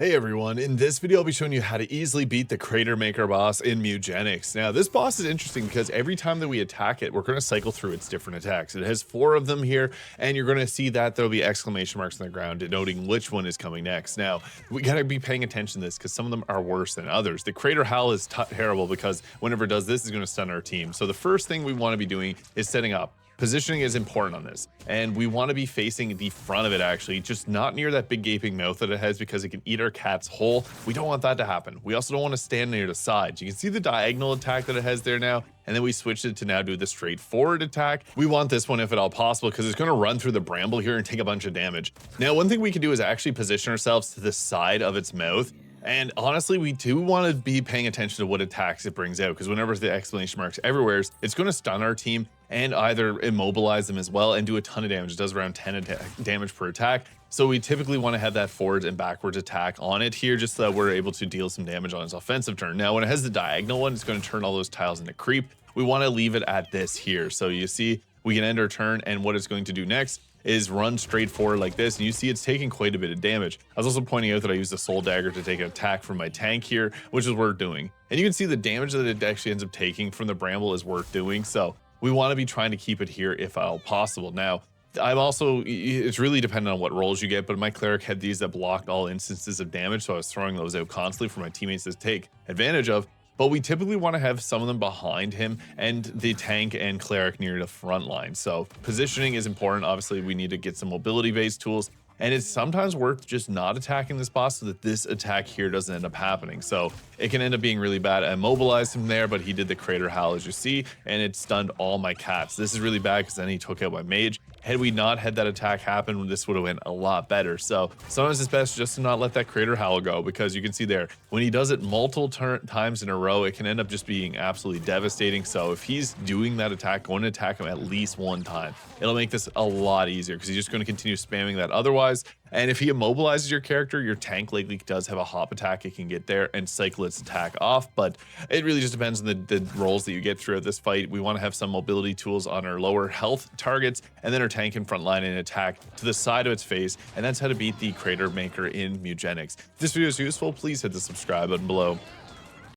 Hey everyone, in this video I'll be showing you how to easily beat the Crater Maker boss in Mewgenics. Now this boss is interesting because every time that we attack it, we're going to cycle through its different attacks. It has 4 of them here, and you're going to see that there'll be exclamation marks on the ground denoting which one is coming next. Now, we got to be paying attention to this because some of them are worse than others. The Crater Howl is terrible because whenever it does this, it's going to stun our team. So the first thing we want to be doing is setting up. Positioning is important on this, and we want to be facing the front of it actually, just not near that big gaping mouth that it has because it can eat our cat's whole. We don't want that to happen. We also don't want to stand near the sides. You can see the diagonal attack that it has there now, and then we switched it to now do the straightforward attack. We want this one if at all possible because it's going to run through the bramble here and take a bunch of damage. Now, one thing we can do is actually position ourselves to the side of its mouth. And honestly, we do want to be paying attention to what attacks it brings out, because whenever the exclamation marks everywhere, it's going to stun our team and either immobilize them as well and do a ton of damage. It does around 10 damage per attack. So we typically want to have that forwards and backwards attack on it here, just so that we're able to deal some damage on its offensive turn. Now, when it has the diagonal one, it's going to turn all those tiles into creep. We want to leave it at this here. So you see, we can end our turn, and what it's going to do next is run straight forward like this, and you see it's taking quite a bit of damage. I was also pointing out that I used the soul dagger to take an attack from my tank here, which is worth doing. And you can see the damage that it actually ends up taking from the bramble is worth doing. So we want to be trying to keep it here if at all possible. Now, I'm also, it's really dependent on what rolls you get, but my cleric had these that blocked all instances of damage, so I was throwing those out constantly for my teammates to take advantage of. But we typically want to have some of them behind him and the tank and cleric near the front line. So positioning is important. Obviously, we need to get some mobility-based tools. And it's sometimes worth just not attacking this boss so that this attack here doesn't end up happening. So it can end up being really bad. I immobilized him there, but he did the Crater Howl, as you see, and it stunned all my cats. This is really bad because then he took out my mage. Had we not had that attack happen, this would have went a lot better. So sometimes it's best just to not let that Crater Howl go, because you can see there, when he does it multiple times in a row, it can end up just being absolutely devastating. So if he's doing that attack, going to attack him at least one time, it'll make this a lot easier because he's just going to continue spamming that otherwise. And if he immobilizes your character, your tank likely does have a hop attack. It can get there and cycle its attack off, but it really just depends on the rolls that you get throughout this fight. We want to have some mobility tools on our lower health targets, and then our tank in front line and attack to the side of its face, and that's how to beat the Crater Maker in Mewgenics. If this video is useful, please hit the subscribe button below.